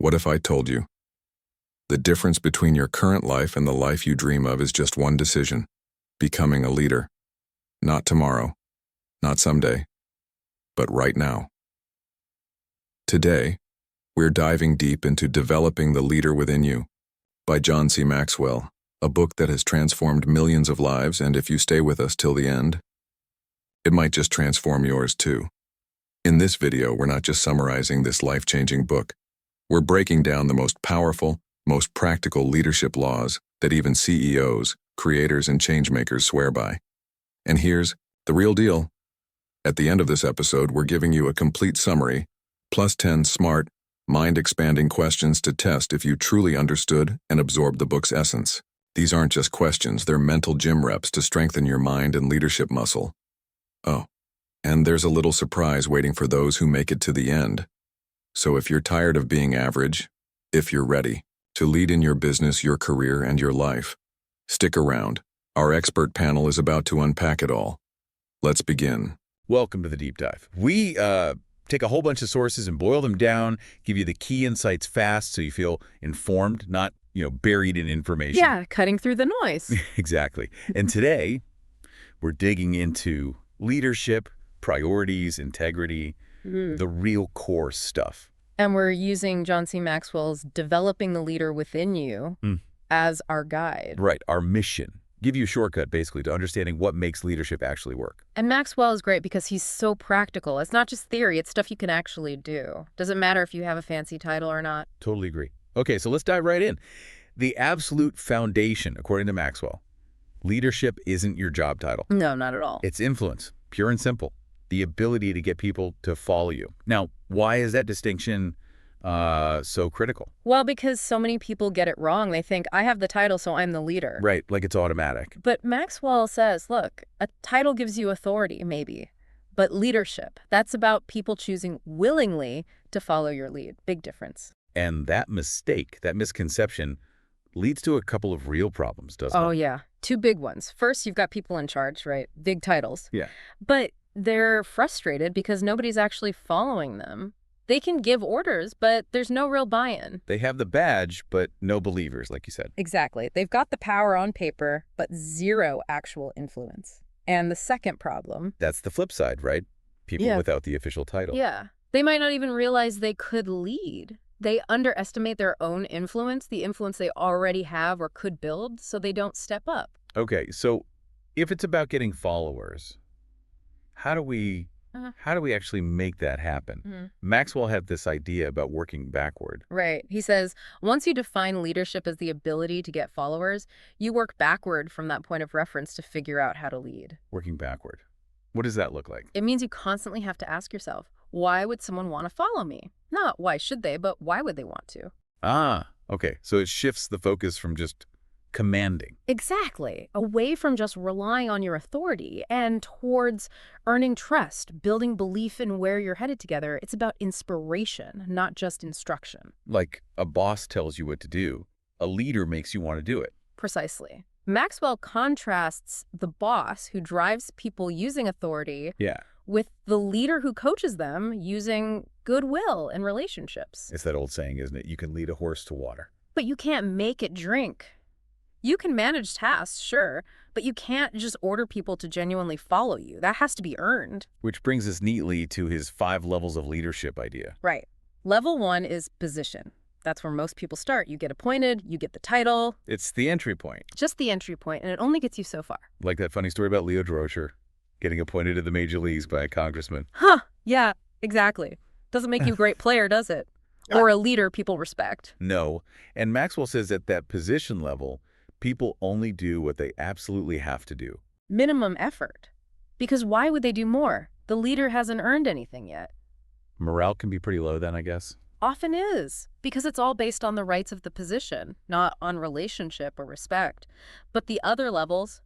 What if I told you? The difference between your current life and the life you dream of is just one decision: becoming a leader. Not tomorrow, not someday, but right now. Today, we're diving deep into Developing the Leader Within You by John C. Maxwell, a book that has transformed millions of lives, and if you stay with us till the end, it might just transform yours too. In this video, we're not just summarizing this life-changing book. We're breaking down the most powerful, most practical leadership laws that even CEOs, creators, and changemakers swear by. And here's the real deal. At the end of this episode, we're giving you a complete summary, plus 10 smart, mind-expanding questions to test if you truly understood and absorbed the book's essence. These aren't just questions, they're mental gym reps to strengthen your mind and leadership muscle. Oh, and there's a little surprise waiting for those who make it to the end. So if you're tired of being average, if you're ready to lead in your business, your career, and your life, stick around. Our expert panel is about to unpack it all. Let's begin. Welcome to the Deep Dive. We take a whole bunch of sources and boil them down, give you the key insights fast so you feel informed, not, buried in information. Yeah, cutting through the noise. Exactly. And today, we're digging into leadership, priorities, integrity, the real core stuff. And we're using John C. Maxwell's Developing the Leader Within You as our guide. Right, our mission. Give you a shortcut, basically, to understanding what makes leadership actually work. And Maxwell is great because he's so practical. It's not just theory, it's stuff you can actually do. Doesn't matter if you have a fancy title or not. Totally agree. Okay, so let's dive right in. The absolute foundation, according to Maxwell, leadership isn't your job title. No, not at all. It's influence, pure and simple. The ability to get people to follow you. Now, why is that distinction so critical? Well, because so many people get it wrong. They think, I have the title, so I'm the leader. Right, like it's automatic. But Maxwell says, look, a title gives you authority, maybe. But leadership, that's about people choosing willingly to follow your lead. Big difference. And that mistake, that misconception, leads to a couple of real problems, doesn't it? Oh, yeah. Two big ones. First, you've got people in charge, right? Big titles. Yeah. But they're frustrated because nobody's actually following them. They can give orders, but there's no real buy-in. They have the badge, but no believers, like you said. Exactly. They've got the power on paper, but zero actual influence. And the second problem... That's the flip side, right? People without the official title. Yeah. They might not even realize they could lead. They underestimate their own influence, the influence they already have or could build, so they don't step up. Okay, so if it's about getting followers, how do we actually make that happen? Maxwell had this idea about working backward. Right. He says, once you define leadership as the ability to get followers, you work backward from that point of reference to figure out how to lead. Working backward. What does that look like? It means you constantly have to ask yourself, why would someone want to follow me? Not why should they, but why would they want to? Ah, okay. So it shifts the focus from just commanding. Exactly. Away from just relying on your authority and towards earning trust, building belief in where you're headed together. It's about inspiration, not just instruction. Like a boss tells you what to do, a leader makes you want to do it. Precisely. Maxwell contrasts the boss who drives people using authority with the leader who coaches them using goodwill and relationships. It's that old saying, isn't it? You can lead a horse to water. But you can't make it drink. You can manage tasks, sure, but you can't just order people to genuinely follow you. That has to be earned. Which brings us neatly to his 5 levels of leadership idea. Right. Level 1 is position. That's where most people start. You get appointed, you get the title. It's the entry point. Just the entry point, and it only gets you so far. Like that funny story about Leo Durocher getting appointed to the major leagues by a congressman. Huh, yeah, exactly. Doesn't make you a great player, does it? Or a leader people respect. No, and Maxwell says at that position level, people only do what they absolutely have to do. Minimum effort. Because why would they do more? The leader hasn't earned anything yet. Morale can be pretty low then, I guess. Often is, because it's all based on the rights of the position, not on relationship or respect. But the other levels,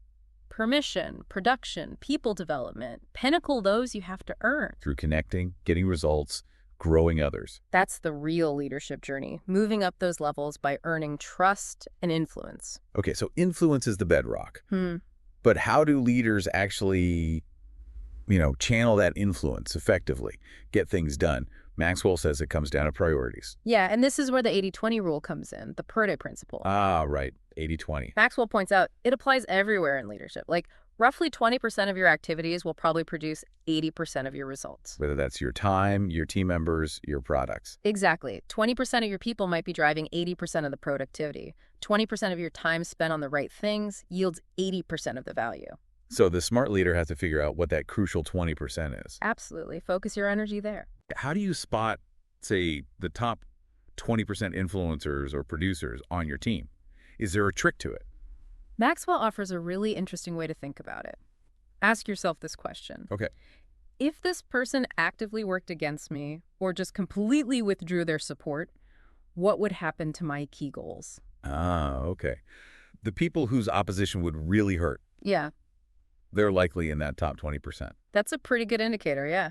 permission, production, people development, pinnacle those you have to earn. Through connecting, getting results, growing others. That's the real leadership journey, moving up those levels by earning trust and influence. Okay, so influence is the bedrock. But how do leaders actually, channel that influence effectively, get things done? Maxwell says it comes down to priorities. Yeah, and this is where the 80-20 rule comes in, the Purdy principle. Ah, right. 80-20. Maxwell points out it applies everywhere in leadership. Like, roughly 20% of your activities will probably produce 80% of your results. Whether that's your time, your team members, your products. Exactly. 20% of your people might be driving 80% of the productivity. 20% of your time spent on the right things yields 80% of the value. So the smart leader has to figure out what that crucial 20% is. Absolutely. Focus your energy there. How do you spot, say, the top 20% influencers or producers on your team? Is there a trick to it? Maxwell offers a really interesting way to think about it. Ask yourself this question. Okay. If this person actively worked against me or just completely withdrew their support, what would happen to my key goals? Ah, okay. The people whose opposition would really hurt, Yeah, they're likely in that top 20%. that's a pretty good indicator, yeah.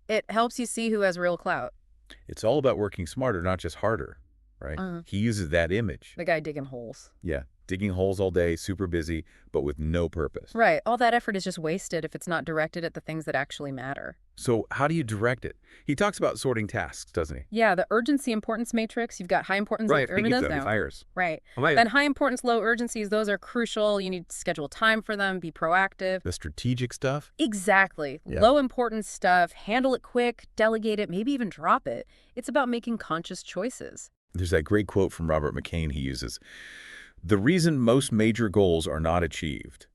It helps you see who has real clout. It's all about working smarter, not just harder, right? He uses that image. The guy digging holes. Yeah, digging holes all day, super busy, but with no purpose. Right. All that effort is just wasted if it's not directed at the things that actually matter. So how do you direct it? He talks about sorting tasks, doesn't he? Yeah, the urgency importance matrix, you've got high importance, Right, everyone does now. fires. Right. Right. Then high importance, low urgencies, those are crucial. You need to schedule time for them, be proactive. The strategic stuff? Exactly. Yeah. Low importance stuff, handle it quick, delegate it, maybe even drop it. It's about making conscious choices. There's that great quote from Robert McCain he uses. The reason most major goals are not achieved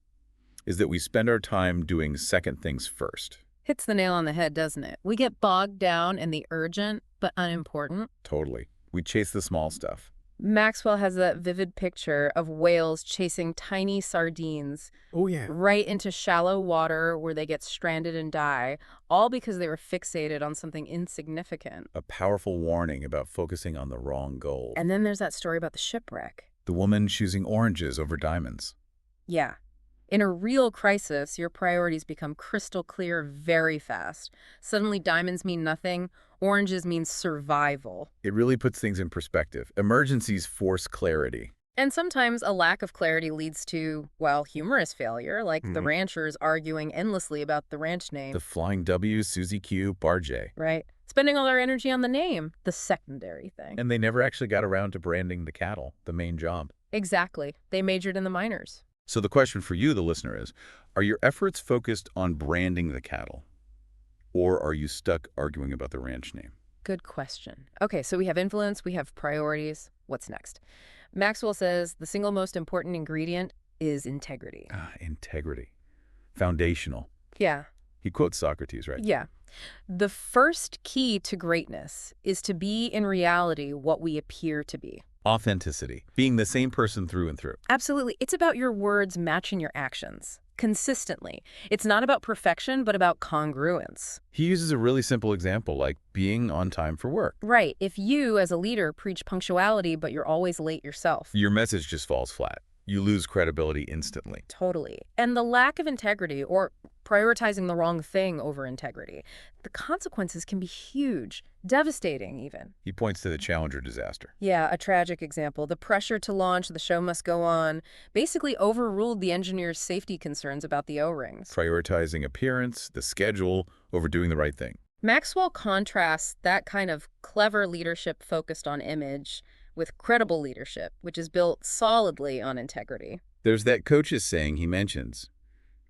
is that we spend our time doing second things first. Hits the nail on the head, doesn't it? We get bogged down in the urgent but unimportant. Totally. We chase the small stuff. Maxwell has that vivid picture of whales chasing tiny sardines Oh, yeah. right into shallow water where they get stranded and die, all because they were fixated on something insignificant. A powerful warning about focusing on the wrong goal. And then there's that story about the shipwreck. The woman choosing oranges over diamonds. Yeah. In a real crisis, your priorities become crystal clear very fast. Suddenly, diamonds mean nothing. Oranges mean survival. It really puts things in perspective. Emergencies force clarity. And sometimes a lack of clarity leads to, well, humorous failure, like the ranchers arguing endlessly about the ranch name. The Flying W, Susie Q, Bar J. Right. Spending all their energy on the name, the secondary thing. And they never actually got around to branding the cattle, the main job. Exactly. They majored in the minors. So the question for you, the listener, is, are your efforts focused on branding the cattle? Or are you stuck arguing about the ranch name? Good question. Okay, so we have influence, we have priorities. What's next? Maxwell says the single most important ingredient is integrity. Integrity. Foundational. Yeah. He quotes Socrates, right? Yeah. The first key to greatness is to be in reality what we appear to be. Authenticity. Being the same person through and through. Absolutely. It's about your words matching your actions consistently. It's not about perfection, but about congruence. He uses a really simple example, like being on time for work. Right. If you, as a leader, preach punctuality, but you're always late yourself. Your message just falls flat. You lose credibility instantly. Totally. And the lack of integrity, or prioritizing the wrong thing over integrity, the consequences can be huge, devastating even. He points to the Challenger disaster. Yeah, a tragic example. The pressure to launch The Show Must Go On basically overruled the engineers' safety concerns about the O-rings. Prioritizing appearance, the schedule, over doing the right thing. Maxwell contrasts that kind of clever leadership focused on image with credible leadership, which is built solidly on integrity. There's that coach's saying he mentions,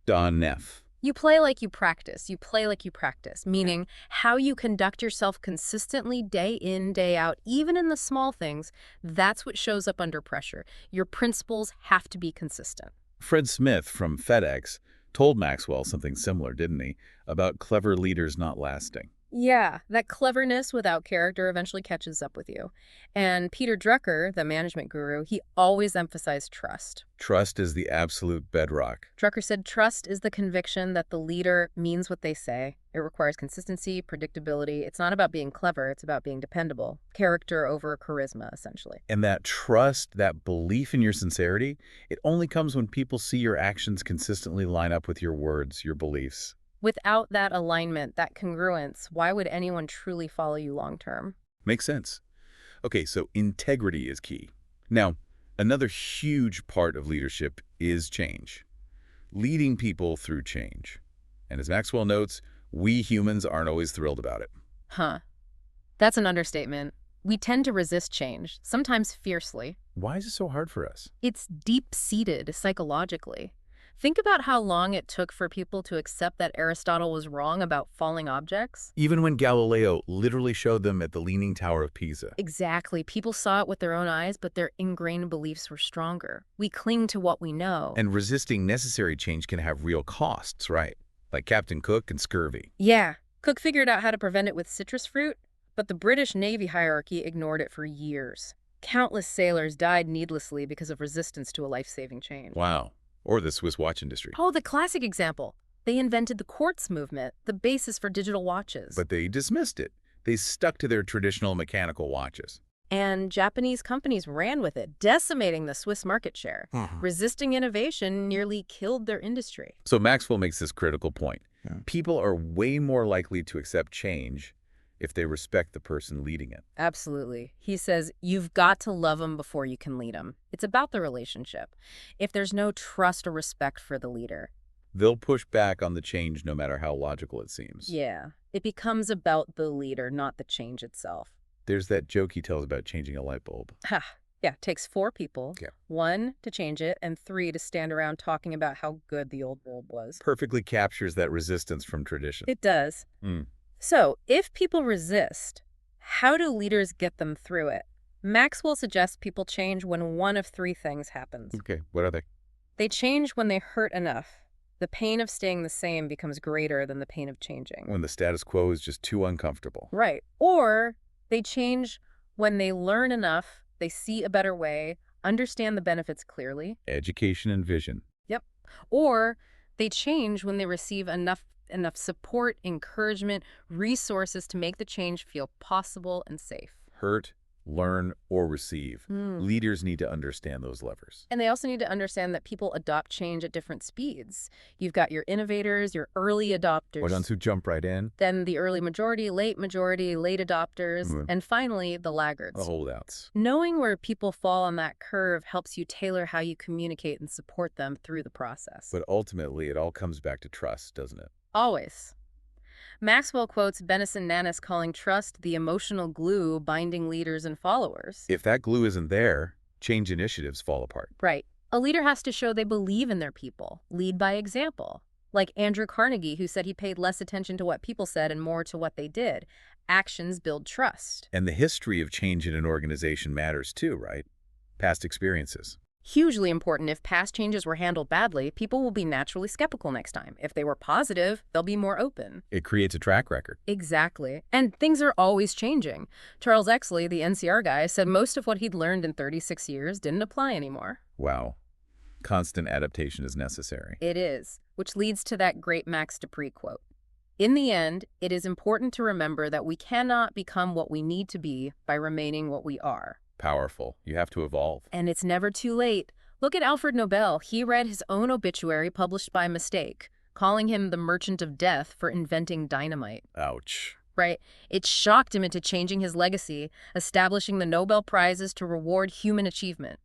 Don Neff. You play like you practice. You play like you practice, meaning how you conduct yourself consistently day in, day out, even in the small things, that's what shows up under pressure. Your principles have to be consistent. Fred Smith from FedEx told Maxwell something similar, didn't he, about clever leaders not lasting. Yeah, that cleverness without character eventually catches up with you. And Peter Drucker, the management guru, he always emphasized trust. Trust is the absolute bedrock. Drucker said trust is the conviction that the leader means what they say. It requires consistency, predictability. It's not about being clever, it's about being dependable. Character over charisma, essentially. And that trust, that belief in your sincerity, it only comes when people see your actions consistently line up with your words, your beliefs. Without that alignment, that congruence, why would anyone truly follow you long term? Makes sense. Okay, so integrity is key. Now, another huge part of leadership is change. Leading people through change. And as Maxwell notes, we humans aren't always thrilled about it. Huh. That's an understatement. We tend to resist change, sometimes fiercely. Why is it so hard for us? It's deep-seated psychologically. Think about how long it took for people to accept that Aristotle was wrong about falling objects. Even when Galileo literally showed them at the Leaning Tower of Pisa. Exactly. People saw it with their own eyes, but their ingrained beliefs were stronger. We cling to what we know. And resisting necessary change can have real costs, right? Like Captain Cook and scurvy. Yeah, Cook figured out how to prevent it with citrus fruit, but the British Navy hierarchy ignored it for years. Countless sailors died needlessly because of resistance to a life-saving change. Wow. Or the Swiss watch industry. Oh, the classic example. They invented the quartz movement, the basis for digital watches. But they dismissed it. They stuck to their traditional mechanical watches. And Japanese companies ran with it, decimating the Swiss market share. Resisting innovation nearly killed their industry. So Maxwell makes this critical point. People are way more likely to accept change if they respect the person leading it. Absolutely. He says, you've got to love them before you can lead them. It's about the relationship. If there's no trust or respect for the leader, They'll push back on the change no matter how logical it seems. yeah, it becomes about the leader, not the change itself. There's that joke he tells about changing a light bulb. Ha. Yeah, it takes 4 people, Yeah. 1 to change it, and 3 to stand around talking about how good the old bulb was. Perfectly captures that resistance from tradition. It does. So, if people resist, how do leaders get them through it? Maxwell suggests people change when one of 3 things happens. Okay, what are they? They change when they hurt enough. The pain of staying the same becomes greater than the pain of changing. When the status quo is just too uncomfortable. Right. Or they change when they learn enough, they see a better way, understand the benefits clearly. Education and vision. Yep. Or they change when they receive enough support, encouragement, resources to make the change feel possible and safe. Hurt, learn, or receive. Leaders need to understand those levers. And they also need to understand that people adopt change at different speeds. You've got your innovators, your early adopters. Ones who jump right in. Then the early majority, late adopters, and finally the laggards. The holdouts. Knowing where people fall on that curve helps you tailor how you communicate and support them through the process. But ultimately, it all comes back to trust, doesn't it? Always. Maxwell quotes Benison Nanis calling trust the emotional glue binding leaders and followers. If that glue isn't there, change initiatives fall apart. Right. A leader has to show they believe in their people, lead by example. Like Andrew Carnegie, who said he paid less attention to what people said and more to what they did. Actions build trust. And the history of change in an organization matters too, right? Past experiences. Hugely important. If past changes were handled badly, people will be naturally skeptical next time. If they were positive, they'll be more open. It creates a track record. Exactly. And things are always changing. Charles Exley, the NCR guy, said most of what he'd learned in 36 years didn't apply anymore. Wow. Constant adaptation is necessary. It is, which leads to that great Max Dupree quote. In the end, it is important to remember that we cannot become what we need to be by remaining what we are. Powerful. You have to evolve. And it's never too late. Look at Alfred Nobel. He read his own obituary published by mistake, calling him the merchant of death for inventing dynamite. Ouch. Right? It shocked him into changing his legacy, establishing the Nobel Prizes to reward human achievement.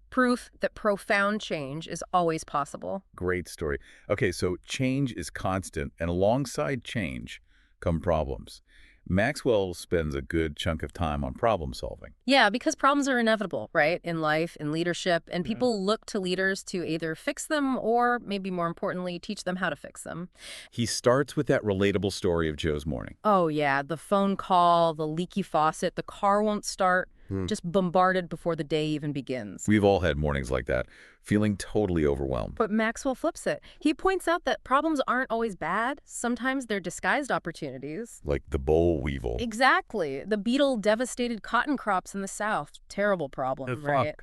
Proof that profound change is always possible. Great story. Okay, so change is constant, and alongside change come problems. Maxwell spends a good chunk of time on problem solving. Yeah, because problems are inevitable, right? In life, in leadership, and people look to leaders to either fix them or, maybe more importantly, teach them how to fix them. He starts with that relatable story of Joe's morning. Oh, yeah, the phone call, the leaky faucet, the car won't start, just bombarded before the day even begins. We've all had mornings like that, feeling totally overwhelmed. But Maxwell flips it. He points out that problems aren't always bad. Sometimes they're disguised opportunities. Like the boll weevil. Exactly. The beetle devastated cotton crops in the South. Terrible problem, right?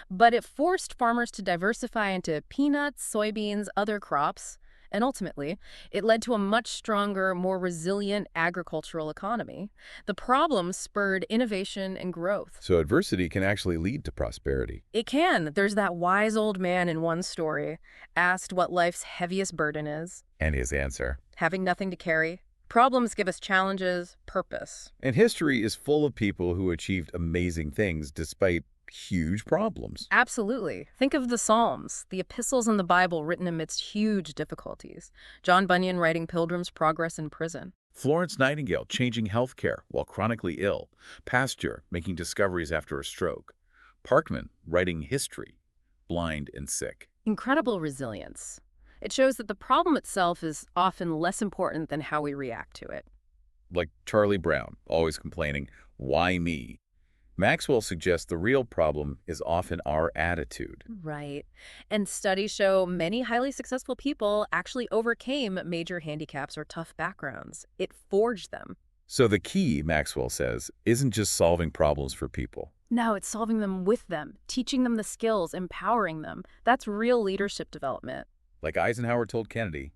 But it forced farmers to diversify into peanuts, soybeans, other crops. And ultimately, it led to a much stronger, more resilient agricultural economy. The problem spurred innovation and growth. So adversity can actually lead to prosperity. It can. There's that wise old man in one story, asked what life's heaviest burden is. And his answer? Having nothing to carry. Problems give us challenges, purpose. And history is full of people who achieved amazing things despite huge problems. Absolutely. Think of the Psalms, the epistles in the Bible written amidst huge difficulties. John Bunyan writing Pilgrim's Progress in prison. Florence Nightingale changing healthcare while chronically ill. Pasteur making discoveries after a stroke. Parkman writing history, blind and sick. Incredible resilience. It shows that the problem itself is often less important than how we react to it. Like Charlie Brown, always complaining, "Why me?" Maxwell suggests the real problem is often our attitude. Right. And studies show many highly successful people actually overcame major handicaps or tough backgrounds. It forged them. So the key, Maxwell says, isn't just solving problems for people. No, it's solving them with them, teaching them the skills, empowering them. That's real leadership development. Like Eisenhower told Kennedy,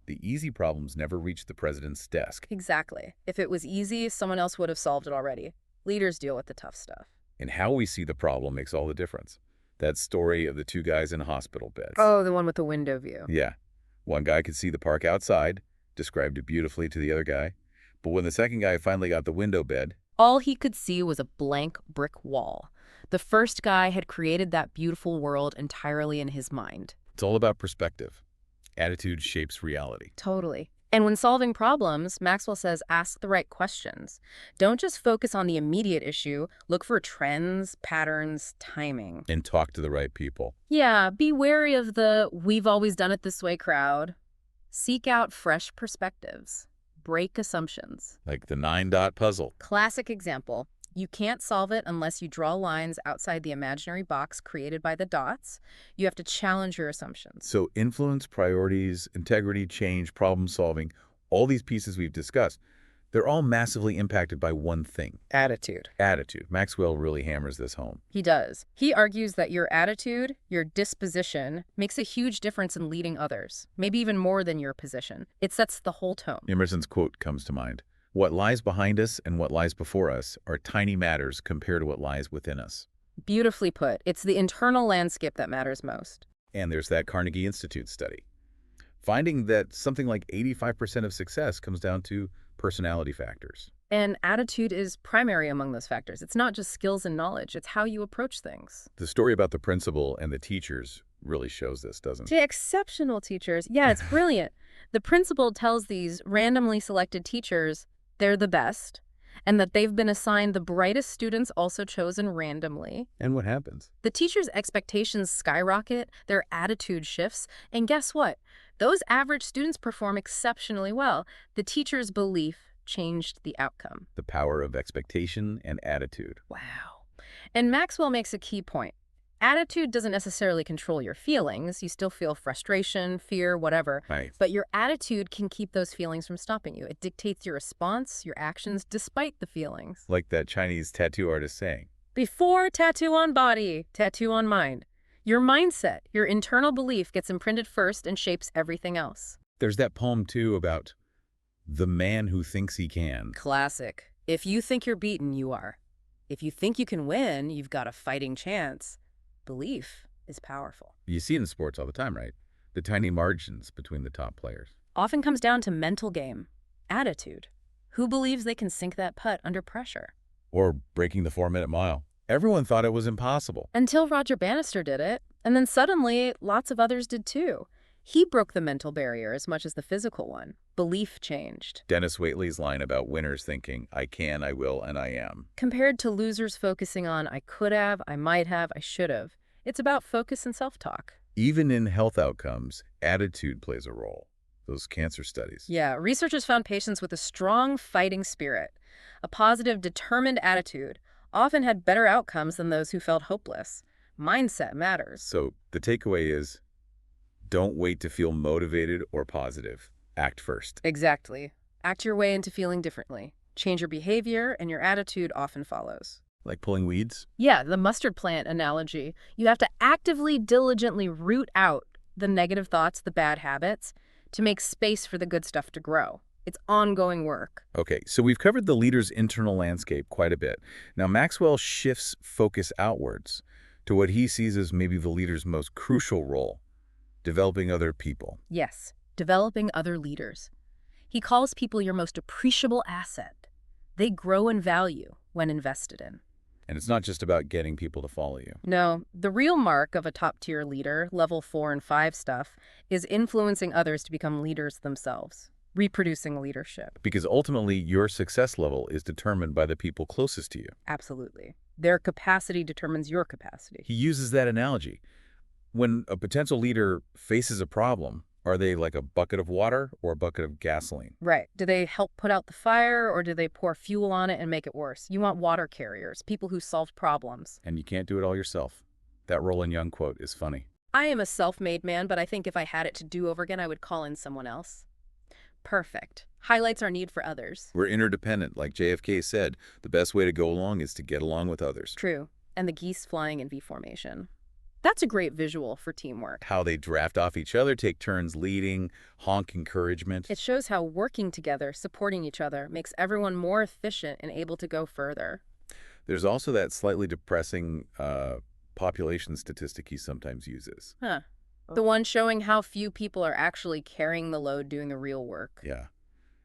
the easy problems never reach the president's desk. Exactly. If it was easy, someone else would have solved it already. Leaders deal with the tough stuff. And how we see the problem makes all the difference. That story of the two guys in hospital beds. Oh, the one with the window view. Yeah. One guy could see the park outside, described it beautifully to the other guy. But when the second guy finally got the window bed, all he could see was a blank brick wall. The first guy had created that beautiful world entirely in his mind. it's all about perspective. Attitude shapes reality. Totally. And when solving problems, Maxwell says ask the right questions. Don't just focus on the immediate issue. Look for trends, patterns, timing. And talk to the right people. Yeah, be wary of the "we've always done it this way" crowd. Seek out fresh perspectives. Break assumptions. Like the 9-dot puzzle. Classic example. You can't solve it unless you draw lines outside the imaginary box created by the dots. You have to challenge your assumptions. So influence, priorities, integrity, change, problem solving, all these pieces we've discussed, they're all massively impacted by one thing. Attitude. Attitude. Maxwell really hammers this home. He does. He argues that your attitude, your disposition, makes a huge difference in leading others, maybe even more than your position. It sets the whole tone. Emerson's quote comes to mind. What lies behind us and what lies before us are tiny matters compared to what lies within us. Beautifully put. It's the internal landscape that matters most. And there's that Carnegie Institute study, finding that something like 85% of success comes down to personality factors. And attitude is primary among those factors. It's not just skills and knowledge. It's how you approach things. The story about the principal and the teachers really shows this, doesn't it? The exceptional teachers. Yeah, it's brilliant. The principal tells these randomly selected teachers they're the best, and that they've been assigned the brightest students also chosen randomly. And what happens? The teachers' expectations skyrocket, their attitude shifts, and guess what? Those average students perform exceptionally well. The teacher's belief changed the outcome. The power of expectation and attitude. Wow. And Maxwell makes a key point. Attitude doesn't necessarily control your feelings. You still feel frustration, fear, whatever. Right. But your attitude can keep those feelings from stopping you. It dictates your response, your actions, despite the feelings. Like that Chinese tattoo artist saying. Before tattoo on body, tattoo on mind. Your mindset, your internal belief gets imprinted first and shapes everything else. There's that poem, too, about the man who thinks he can. Classic. If you think you're beaten, you are. If you think you can win, you've got a fighting chance. Belief is powerful. You see it in sports all the time, right? The tiny margins between the top players. Often comes down to mental game, attitude. Who believes they can sink that putt under pressure? Or breaking the 4-minute mile. Everyone thought it was impossible. Until Roger Bannister did it, and then suddenly lots of others did too. He broke the mental barrier as much as the physical one. Belief changed. Dennis Waitley's line about winners thinking, I can, I will, and I am. Compared to losers focusing on I could have, I might have, I should have. It's about focus and self-talk. Even in health outcomes, attitude plays a role. Those cancer studies. Yeah, researchers found patients with a strong fighting spirit, a positive, determined attitude, often had better outcomes than those who felt hopeless. Mindset matters. So the takeaway is, don't wait to feel motivated or positive. Act first. Exactly. Act your way into feeling differently. Change your behavior, and your attitude often follows. Like pulling weeds? Yeah, the mustard plant analogy. You have to actively, diligently root out the negative thoughts, the bad habits, to make space for the good stuff to grow. It's ongoing work. Okay, so we've covered the leader's internal landscape quite a bit. Now, Maxwell shifts focus outwards to what he sees as maybe the leader's most crucial role, developing other people. Yes, developing other leaders. He calls people your most appreciable asset. They grow in value when invested in. And it's not just about getting people to follow you. No, the real mark of a top-tier leader, level 4 and 5 stuff, is influencing others to become leaders themselves. Reproducing leadership. Because ultimately, your success level is determined by the people closest to you. Absolutely. Their capacity determines your capacity. He uses that analogy. When a potential leader faces a problem, are they like a bucket of water or a bucket of gasoline? Right. Do they help put out the fire, or do they pour fuel on it and make it worse? You want water carriers, people who solve problems. And you can't do it all yourself. That Roland Young quote is funny. I am a self-made man, but I think if I had it to do over again, I would call in someone else. Perfect. Highlights our need for others. We're interdependent. Like JFK said, the best way to go along is to get along with others. True. And the geese flying in V formation. That's a great visual for teamwork. How they draft off each other, take turns leading, honk encouragement. It shows how working together, supporting each other, makes everyone more efficient and able to go further. There's also that slightly depressing population statistic he sometimes uses. Huh. The one showing how few people are actually carrying the load doing the real work. Yeah.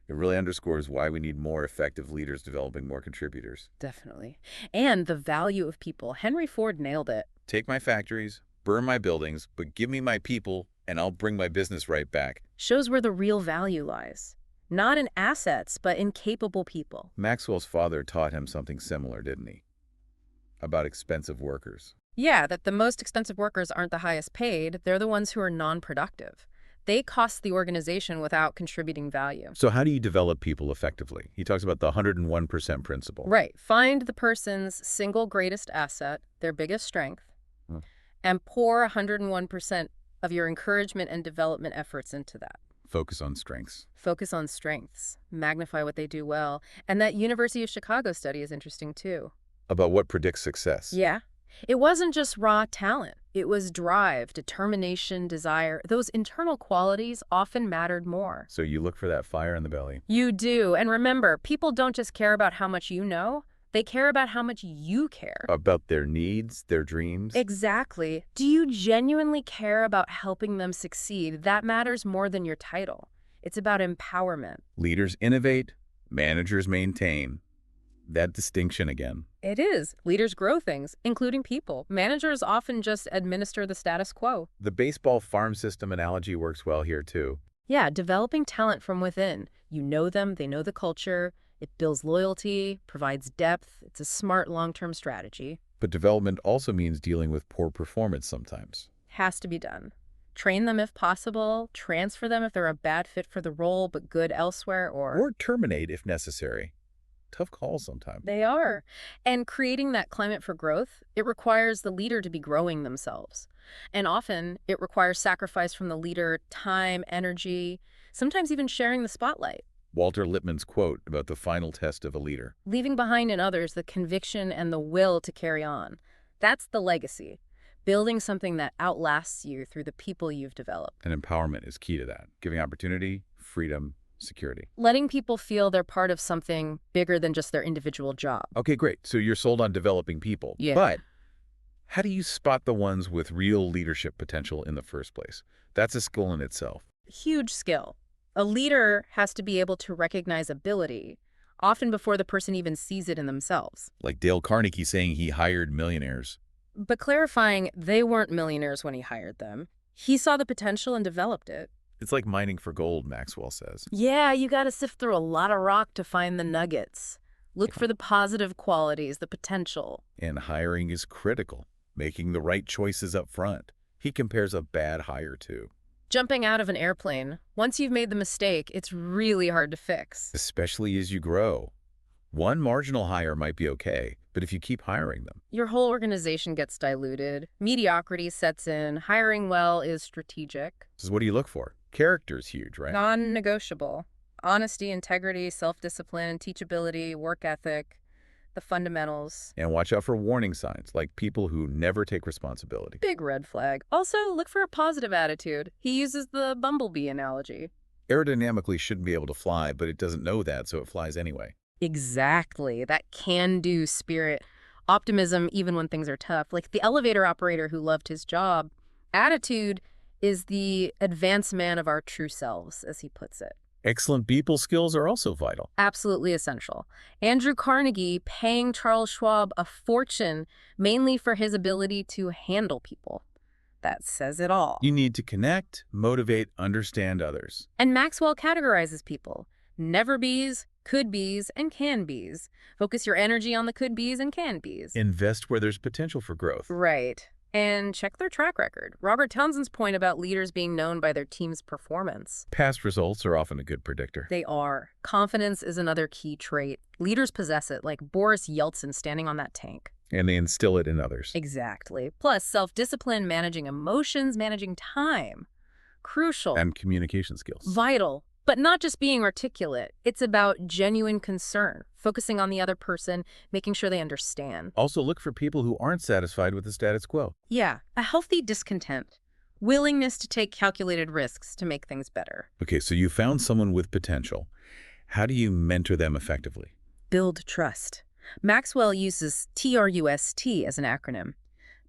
It really underscores why we need more effective leaders developing more contributors. Definitely. And the value of people. Henry Ford nailed it. Take my factories, burn my buildings, but give me my people, and I'll bring my business right back. Shows where the real value lies. Not in assets, but in capable people. Maxwell's father taught him something similar, didn't he? About expensive workers. Yeah, that the most expensive workers aren't the highest paid. They're the ones who are non-productive. They cost the organization without contributing value. So how do you develop people effectively? He talks about the 101% principle. Right. Find the person's single greatest asset, their biggest strength, and pour 101% of your encouragement and development efforts into that. Focus on strengths. Focus on strengths. Magnify what they do well. And that University of Chicago study is interesting too. About what predicts success. Yeah. It wasn't just raw talent. It was drive, determination, desire. Those internal qualities often mattered more. So you look for that fire in the belly. You do. And remember, people don't just care about how much you know. They care about how much you care. About their needs, their dreams. Exactly. Do you genuinely care about helping them succeed? That matters more than your title. It's about empowerment. Leaders innovate, managers maintain. That distinction again. It is. Leaders grow things, including people. Managers often just administer the status quo. The baseball farm system analogy works well here too. Yeah, developing talent from within. You know them, they know the culture. It builds loyalty, provides depth. It's a smart long-term strategy. But development also means dealing with poor performance sometimes. Has to be done. Train them if possible, transfer them if they're a bad fit for the role but good elsewhere, Or terminate if necessary. Tough calls sometimes. They are. And creating that climate for growth, it requires the leader to be growing themselves. And often, it requires sacrifice from the leader, time, energy, sometimes even sharing the spotlight. Walter Lippmann's quote about the final test of a leader. Leaving behind in others the conviction and the will to carry on. That's the legacy. Building something that outlasts you through the people you've developed. And empowerment is key to that. Giving opportunity, freedom, security. Letting people feel they're part of something bigger than just their individual job. Okay, great. So you're sold on developing people. Yeah. But how do you spot the ones with real leadership potential in the first place? That's a skill in itself. Huge skill. A leader has to be able to recognize ability, often before the person even sees it in themselves. Like Dale Carnegie saying he hired millionaires. But clarifying, they weren't millionaires when he hired them. He saw the potential and developed it. It's like mining for gold, Maxwell says. Yeah, you got to sift through a lot of rock to find the nuggets. Look for the positive qualities, the potential. And hiring is critical, making the right choices up front. He compares a bad hire to. Jumping out of an airplane, once you've made the mistake, it's really hard to fix. Especially as you grow. One marginal hire might be okay, but if you keep hiring them. Your whole organization gets diluted. Mediocrity sets in. Hiring well is strategic. So what do you look for? Character is huge, right? Non-negotiable. Honesty, integrity, self-discipline, teachability, work ethic, the fundamentals. And watch out for warning signs, like people who never take responsibility. Big red flag. Also, look for a positive attitude. He uses the bumblebee analogy. Aerodynamically shouldn't be able to fly, but it doesn't know that, so it flies anyway. Exactly. That can-do spirit. Optimism, even when things are tough. Like the elevator operator who loved his job. Attitude is the advanced man of our true selves, as he puts it. Excellent people skills are also vital. Absolutely essential. Andrew Carnegie paying Charles Schwab a fortune mainly for his ability to handle people. That says it all. You need to connect, motivate, understand others. And Maxwell categorizes people. Never bees, could bees, and can bees. Focus your energy on the could bees and can bees. Invest where there's potential for growth. Right. And check their track record. Robert Townsend's point about leaders being known by their team's performance. Past results are often a good predictor. They are. Confidence is another key trait. Leaders possess it, like Boris Yeltsin standing on that tank. And they instill it in others. Exactly. Plus, self-discipline, managing emotions, managing time. Crucial. And communication skills. Vital. But not just being articulate. It's about genuine concern, focusing on the other person, making sure they understand. Also look for people who aren't satisfied with the status quo. Yeah, a healthy discontent. Willingness to take calculated risks to make things better. Okay, so you found someone with potential. How do you mentor them effectively? Build trust. Maxwell uses TRUST as an acronym.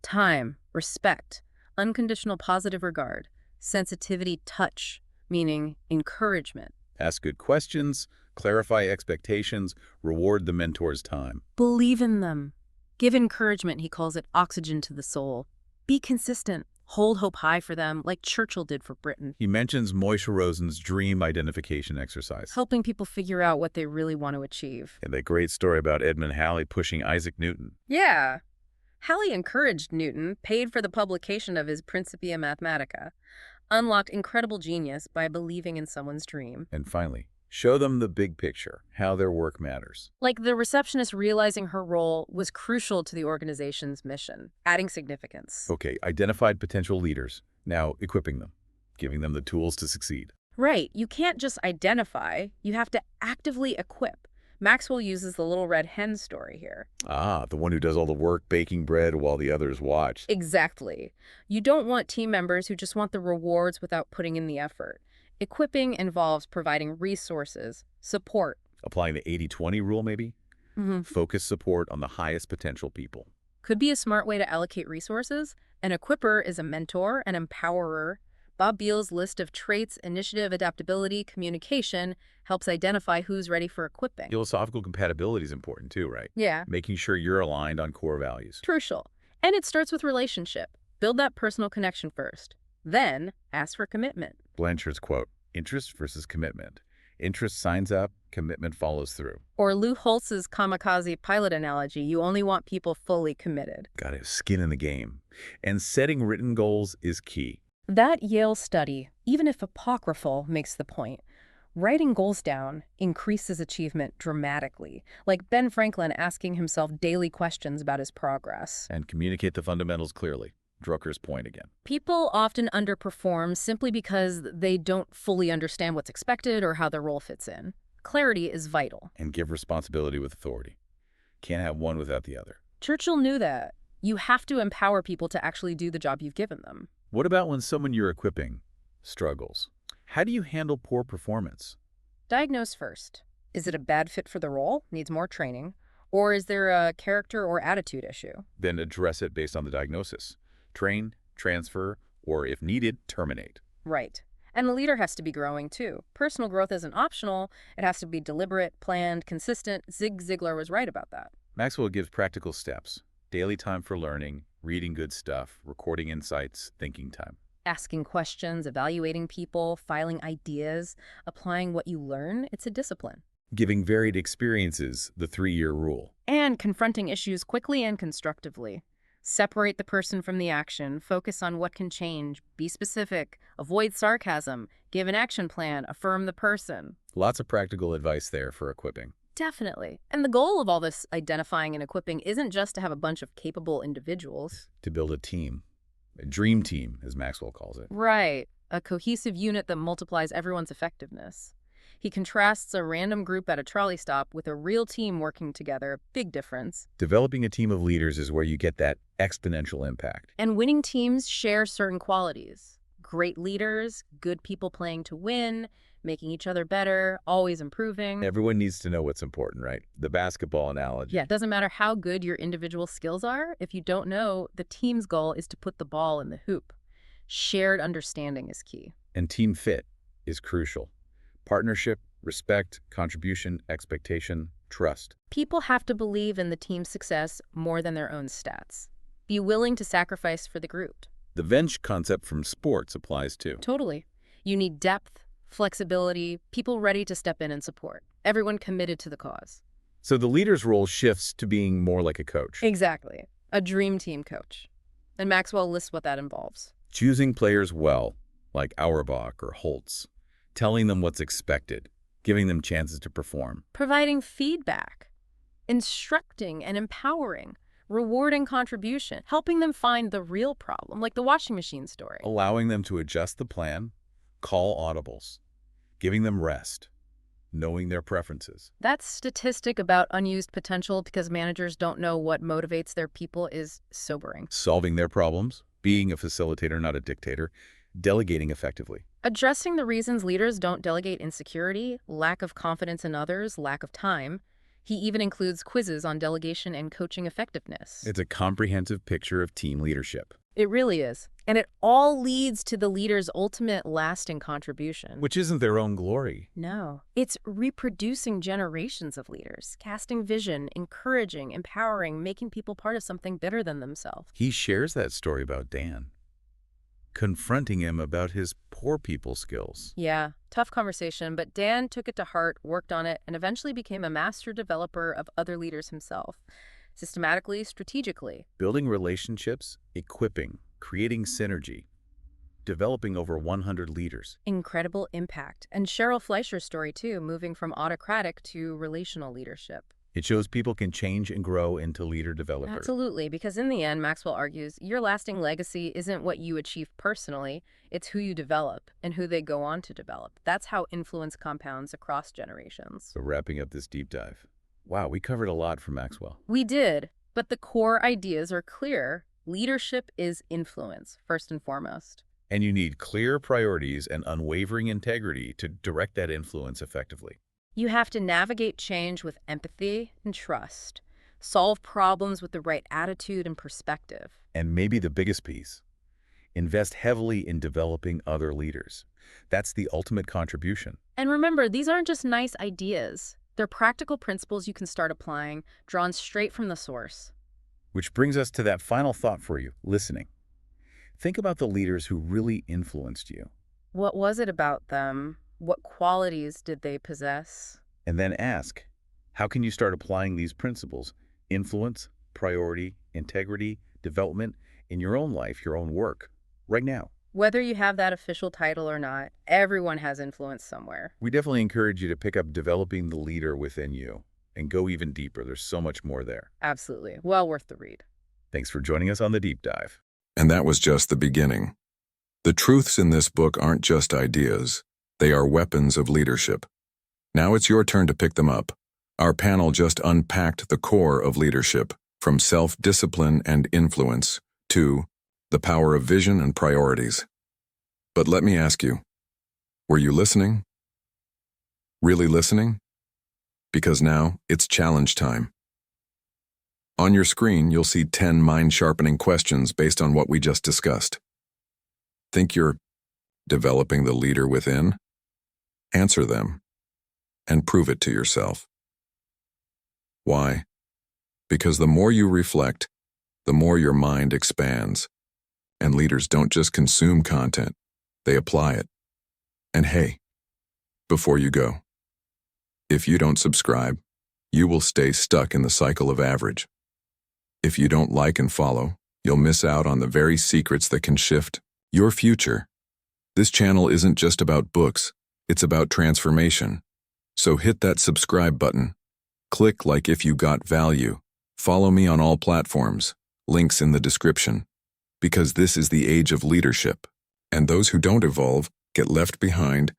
Time, respect, unconditional positive regard, sensitivity, touch, meaning encouragement. Ask good questions, clarify expectations, reward the mentor's time. Believe in them. Give encouragement, he calls it oxygen to the soul. Be consistent. Hold hope high for them, like Churchill did for Britain. He mentions Moishe Rosen's dream identification exercise. Helping people figure out what they really want to achieve. And that great story about Edmund Halley pushing Isaac Newton. Yeah. Halley encouraged Newton, paid for the publication of his Principia Mathematica, unlocked incredible genius by believing in someone's dream. And finally, show them the big picture, how their work matters. Like the receptionist realizing her role was crucial to the organization's mission, adding significance. Okay, identified potential leaders. Now equipping them, giving them the tools to succeed. Right. You can't just identify. You have to actively equip. Maxwell uses the little red hen story here. Ah, the one who does all the work baking bread while the others watch. Exactly. You don't want team members who just want the rewards without putting in the effort. Equipping involves providing resources, support. Applying the 80-20 rule, maybe? Focus support on the highest potential people. Could be a smart way to allocate resources. An equipper is a mentor, an empowerer. Bob Beal's list of traits, initiative, adaptability, communication helps identify who's ready for equipping. Philosophical compatibility is important too, right? Yeah. Making sure you're aligned on core values. Crucial. And it starts with relationship. Build that personal connection first. Then ask for commitment. Blanchard's quote, interest versus commitment. Interest signs up, commitment follows through. Or Lou Holtz's kamikaze pilot analogy, you only want people fully committed. Gotta have skin in the game. And setting written goals is key. That Yale study, even if apocryphal, makes the point. Writing goals down increases achievement dramatically, like Ben Franklin asking himself daily questions about his progress. And communicate the fundamentals clearly. Drucker's point again. People often underperform simply because they don't fully understand what's expected or how their role fits in. Clarity is vital. And give responsibility with authority. Can't have one without the other. Churchill knew that. You have to empower people to actually do the job you've given them. What about when someone you're equipping struggles? How do you handle poor performance? Diagnose first. Is it a bad fit for the role? Needs more training? Or is there a character or attitude issue? Then address it based on the diagnosis. Train, transfer, or if needed, terminate. Right. And the leader has to be growing too. Personal growth isn't optional. It has to be deliberate, planned, consistent. Zig Ziglar was right about that. Maxwell gives practical steps. Daily time for learning, reading good stuff, recording insights, thinking time. Asking questions, evaluating people, filing ideas, applying what you learn, it's a discipline. Giving varied experiences, the 3-year rule. And confronting issues quickly and constructively. Separate the person from the action, focus on what can change, be specific, avoid sarcasm, give an action plan, affirm the person. Lots of practical advice there for equipping. Definitely. And the goal of all this identifying and equipping isn't just to have a bunch of capable individuals. To build a team. A dream team, as Maxwell calls it. Right. A cohesive unit that multiplies everyone's effectiveness. He contrasts a random group at a trolley stop with a real team working together. Big difference. Developing a team of leaders is where you get that exponential impact. And winning teams share certain qualities. Great leaders, good people playing to win, making each other better, always improving. Everyone needs to know what's important, right? The basketball analogy. Yeah, it doesn't matter how good your individual skills are. If you don't know, the team's goal is to put the ball in the hoop. Shared understanding is key. And team fit is crucial. Partnership, respect, contribution, expectation, trust. People have to believe in the team's success more than their own stats. Be willing to sacrifice for the group. The bench concept from sports applies too. Totally. You need depth, flexibility, people ready to step in and support. Everyone committed to the cause. So the leader's role shifts to being more like a coach. Exactly. A dream team coach. And Maxwell lists what that involves. Choosing players well, like Auerbach or Holtz, telling them what's expected, giving them chances to perform. Providing feedback, instructing and empowering, rewarding contribution, helping them find the real problem, like the washing machine story. Allowing them to adjust the plan, call audibles, giving them rest, knowing their preferences. That statistic about unused potential because managers don't know what motivates their people is sobering. Solving their problems, being a facilitator, not a dictator, delegating effectively. Addressing the reasons leaders don't delegate: insecurity, lack of confidence in others, lack of time. He even includes quizzes on delegation and coaching effectiveness. It's a comprehensive picture of team leadership. It really is. And it all leads to the leader's ultimate lasting contribution. Which isn't their own glory. No. It's reproducing generations of leaders, casting vision, encouraging, empowering, making people part of something better than themselves. He shares that story about Dan, confronting him about his poor people skills. Yeah, tough conversation, but Dan took it to heart, worked on it, and eventually became a master developer of other leaders himself. Systematically, strategically. Building relationships, equipping, creating synergy, developing over 100 leaders. Incredible impact. And Cheryl Fleischer's story too, moving from autocratic to relational leadership. It shows people can change and grow into leader developers. Absolutely, because in the end, Maxwell argues, your lasting legacy isn't what you achieve personally, it's who you develop and who they go on to develop. That's how influence compounds across generations. So wrapping up this deep dive. Wow, we covered a lot from Maxwell. We did, but the core ideas are clear. Leadership is influence, first and foremost. And you need clear priorities and unwavering integrity to direct that influence effectively. You have to navigate change with empathy and trust, solve problems with the right attitude and perspective. And maybe the biggest piece, invest heavily in developing other leaders. That's the ultimate contribution. And remember, these aren't just nice ideas. They're practical principles you can start applying, drawn straight from the source. Which brings us to that final thought for you, listening. Think about the leaders who really influenced you. What was it about them? What qualities did they possess? And then ask, how can you start applying these principles, influence, priority, integrity, development, in your own life, your own work, right now? Whether you have that official title or not, everyone has influence somewhere. We definitely encourage you to pick up developing the leader within you and go even deeper. There's so much more there. Absolutely. Well worth the read. Thanks for joining us on the deep dive. And that was just the beginning. The truths in this book aren't just ideas. They are weapons of leadership. Now it's your turn to pick them up. Our panel just unpacked the core of leadership, from self-discipline and influence to the power of vision and priorities. But let me ask you, were you listening? Really listening? Because now it's challenge time. On your screen, you'll see 10 mind-sharpening questions based on what we just discussed. Think you're developing the leader within? Answer them and prove it to yourself. Why? Because the more you reflect, the more your mind expands. And leaders don't just consume content, they apply it. And hey, before you go, if you don't subscribe, you will stay stuck in the cycle of average. If you don't like and follow, you'll miss out on the very secrets that can shift your future. This channel isn't just about books, it's about transformation. So hit that subscribe button. Click like if you got value. Follow me on all platforms, links in the description. Because this is the age of leadership, and those who don't evolve get left behind